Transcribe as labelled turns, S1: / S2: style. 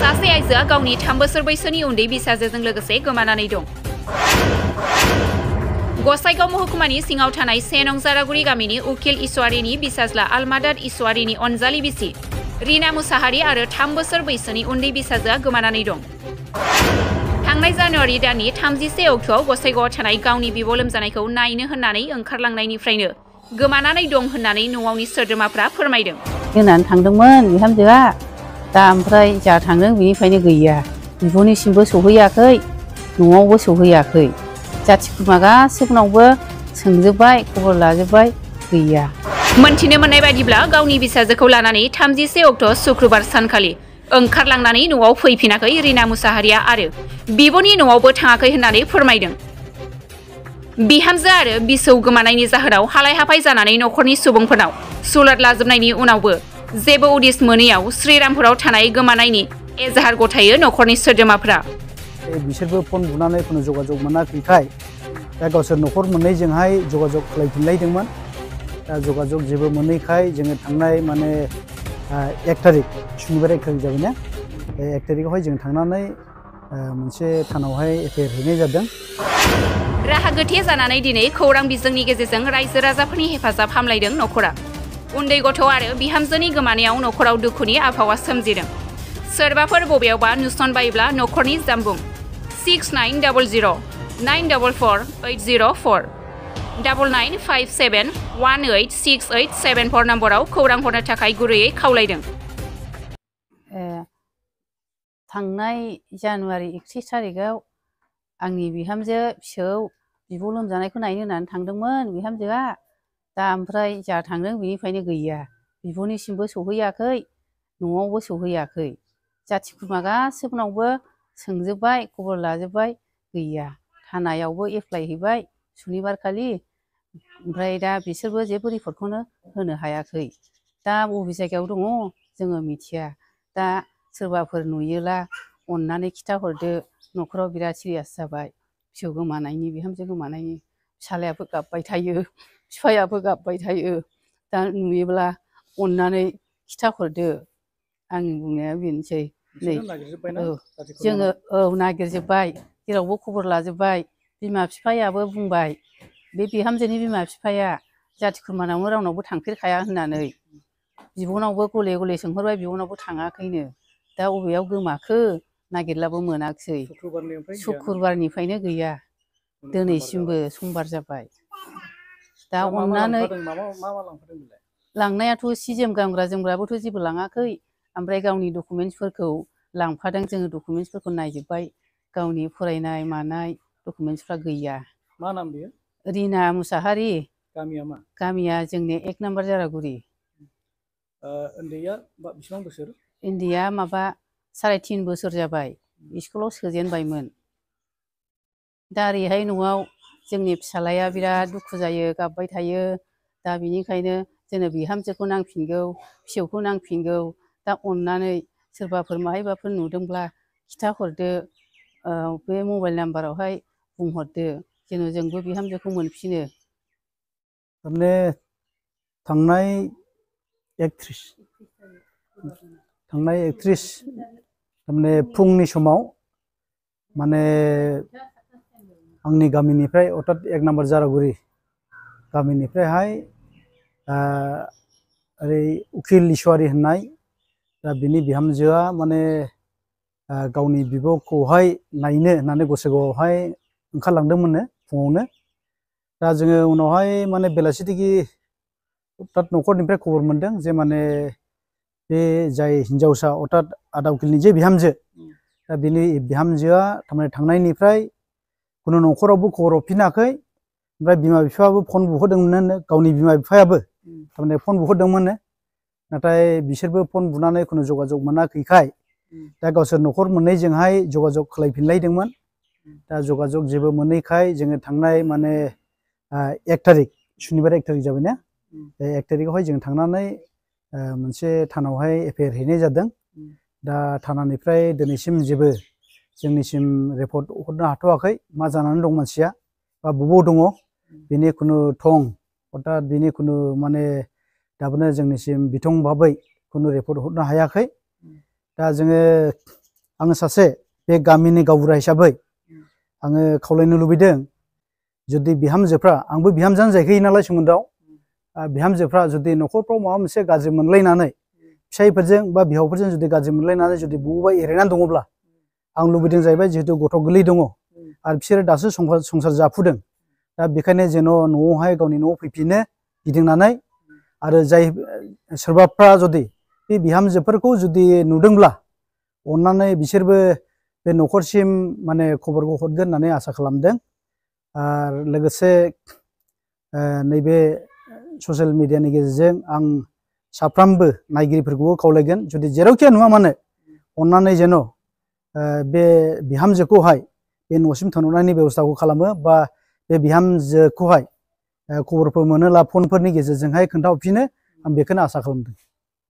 S1: सासे आइजोआ गावनि 3 बोसोर बैसोनि उन्दै बिसाजोजों लोगोसे गोमानानै दं। गसाइगाव महकुमानि सिङाव थानाय 1 नं जारागुरि गामिनि उखिल इसवारीनि बिसाज्ला आलमादार इसवारीनि अनजालि बिसि रीना मुसाहारि आरो 3 बोसोर बैसोनि उन्दै बिसाजोआ गोमानानै दं। थांनाय जानुवारि दाननि 31 अक्ट'आव गसाइगावआव थानाय गावनि बिब' लोमजानायखौ नायनो होननानै ओंखारलांनायनिफ्रायनो गोमानानै दं होननानै न'आवनि सोद्रोमाफ्रा फोरमायदों।
S2: होनानै थांदोंमोन बिहामजोआ, दा ओमफ्राय जा थांदों बिनिफ्रायनो गैया। बिब'निसिमबो सौहैयाखै, न'आवबो सौहैयाखै। जाथि खुरमा गासैनावबो सोंजोब्बाय, खबर लाजोब्बाय, गैया।
S1: मोनथिनो मोननाय बायदिब्ला गावनि बिसाजोखौ लानानै 31 अक्ट' शुक्रबार सानखालि ओंखारलांनानै न'आव फैफिनाखै रीना मुसाहारिया आरो बिब'नि न'आवबो थाङाखै होननानै फोरमायदों। बिहामजो आरो बिसौ गोमानायनि जाहोनाव हालाय हाफाय जानानै न'खरनि सुबुंफोरनाव सुलाद लाजोबनायनि उनावबो जेबो उदिस मोनैयाव श्रीरामपुराव थानाय गोमानायनि एजाहार गथायो न'खरनि सोद्रोमाफोरा।
S3: बिसोरबो फन बुनानै खुनु जगाजग मोनाखैखाय दा गावसोर न'खर मोननैजोंहाय जगाजग खालामफिनलायदोंमोन। दा जगाजग जेबो मोनैखाय जोङो थांनाय 1 थारिख सुनिबार 1 थारिख जाबायना, बे 1 थारिखआवहाय जों थांनानै मोनसे थानावहाय एफआइआर हैनाय जादों।
S1: राहा गोथे जानानै दिनै खौरां बिजोंनि गेजेरजों रायजो राजाफोरनि हेफाजाब हामलायदों न'खरा। उन्दै गथ' आरो बिहामजोनि गोमानायाव न'खराव दुखुनि आबहावा सोमजिदों। सोरबाफोर बबेयावबा नुसनबायोब्ला न'खरनि जामबुं 6900 944 804 9957186874 नम्बराव खौरां हरनो थाखाय गुरैयै खावलायदों।
S2: थांनाय जानुवारि 31 थारिखआव आंनि बिहामजो फिसौ बिब' लोमजानायखौ नायनो होननानै थांदोंमोन बिहामजोआ, दा ओमफ्राय जा थांदों बिनिफ्रायनो गैया। बिब'निसिमबो सौहैयाखै, न'आवबो सौहैयाखै। जाथि खुरमा गासैनावबो सोंजोब्बाय, खबर लाजोब्बाय, गैया। थानायावबो एप्लाइ हैबाय सुनिबारखालि, ओमफ्राय दा बिसोरबो जेबो रिपर्टखौनो होनो हायाखै। दा बबे जायगायाव दङ जोङो मिथिया। दा सोरबाफोर नुयोला अननानै खिथाहरदो। न'खराव बिराद सिरियास जाबाय, फिसौ गोमानायनि, बिहामजो गोमानायनि। फिसालायाबो गाबबाय थायो, बिफायाबो गाबबाय थायो। दा नुयोब्ला अननानै खिथाहरदो। आंनि बुंनाया बेनोसै। जोङो नागिरजोब्बाय, जेरावबो खबर लाजोब्बाय। बिमा बिफायाबो बुंबाय, बे बिहामजोनि बिमा बिफाया जाथि खुरमानावनो रावनावबो थांफेरखाया होननानै। बिब'नावबो गले गले सोंहरबाय, बिब'नावबो थाङाखैनो। दा बबेयाव गोमाखो नागिरलाबो मोनाखिसै। शुक्रबारनिफ्रायनो गैया, दिनैसिमबो समबार जाबाय। दा अननानै लांनायाथ' सि जोम गानग्रा जोमग्राबोथ' जेबो लाङाखै, ओमफ्राय गावनि डकुमेन्टसफोरखौ लांफादों। जोङो डकुमेन्टसफोरखौ नायजोब्बाय, गावनि फरायनाय मानाय डकुमेन्टसफ्रा गैया।
S3: मा नाम बेयो?
S2: रीना मुसाहारि।
S3: गामिया मा?
S2: गामिया जोंनि 1 नम्बर जारागुरि।
S3: उन्दैया बेसेबां बोसोर?
S2: उन्दैया 3.5 बोसोर जाबाय, स्कुलाव सोजेनबायमोन। दा ओरैहाय न'आव जोंनि फिसालाया बिराद दुखु जायो, गाबबाय थायो। दा बिनिखायनो जोंनो बिहामजोखौ नांफिनगौ, फिसौखौ नांफिनगौ। दा अननानै सोरबाफोर माहायबाफोर नुदोंब्ला खिथाहरदो, बे मबाइल नाम्बारावहाय बुंहरदो, जेन' जोंबो बिहामजोखौ मोनफिनो।
S3: थारमाने थांनाय 31 थारमाने फुंनि समाव आंनि गामिनिफ्राय अर्थात 1 नम्बर जारागुरि गामिनिफ्रायहाय ओरै उखिल इसवारी होननाय, दा बिनि बिहामजोआ गावनि बिब'खौहाय नायनो होननानै गसाइगावआवहाय ओंखारलांदोंमोननो फुङावनो। दा जोङो उनावहाय बेलासिथिगि अर्थात न'खरनिफ्राय खबर मोनदों जे बे जाय हिन्जावसा अर्थात आदा उखिलनि जे बिहामजो, दा बिनि बिहामजोआ थारमाने थांनायनिफ्राय खुनु न'खरावबो खबर हरफिनाखै। ओमफ्राय बिमा बिफायाबो फन बुहरदोंमोननो, गावनि बिमा बिफायाबो थारमाने फन बुहरदोंमोननो। नाथाय बिसोरबो फन बुनानै खुनु जगाजग मोनाखैखाय दा गावसोर न'खर मोननैजोंहाय जगाजग खालामफिनलायदोंमोन। दा जगाजग जेबो मोनैखाय जोङो थांनाय 1 थारिख सुनिबार 1 थारिख जाबायना, बे 1 थारिखआवहाय जों थांनानै मोनसे थानावहाय एफआइआर हैनाय जादों। दा थानानिफ्राय दिनैसिम जेबो जोंनिसिम रिपर्ट हरनो हाथ'वाखै, मा जानानै दं मानसिया बा बबाव दङ बेनि खुनु थं अर्थात बेनि खुनु दाबोनो जोंनिसिम बिथं भाबै खुनु रिपर्ट हरनो हायाखै। दा जोङो आङो सासे बे गामिनि गावबुरा हिसाबै आङो खावलायनो लुबैदों जुदि बिहामजोफ्रा आंबो बिहामजोआनो जाहैखायो नालाय सोमोन्दोआव बिहामजोफ्रा जुदि न'खरफ्राव माबा मोनसे गाज्रि मोनलायनानै फिसाइफोरजों बा बिहावफोरजों जुदि गाज्रि मोनलायनानै जुदि बबेबा एरायनानै दङब्ला आं लुबैदों जाहैबाय जिहेतु गथ' गोरलै दङ आरो बिसोरो दासो संसार जाफुदों दा बेखायनो जेन' न'आवहाय गावनि न'आव फैफिनो गिदिंनानै आरो जाय सोरबाफ्रा जुदि बे बिहामजोफोरखौ जुदि नुदोंब्ला अननानै बिसोरबो बे न'खरसिम माने खबरखौ हरगोन होननानै आसा खालामदों आरो लोगोसे नैबे ससियेल मिडियानि गेजेरजों आं साफ्रोमबो नायगिरिफोरखौबो खावलायगोन जुदि जेरावखि नुवा मानो अननानै जेन' बे बिहामजोखौहाय बे न'सिम थिनहरनायनि बेब'स्थाखौ खालामो बा बे बिहामजोखौहाय खबरफोर मोनोब्ला फनफोरनि गेजेरजोंहाय खोन्थाहरफिनो आं बेखौनो आसा खालामदों।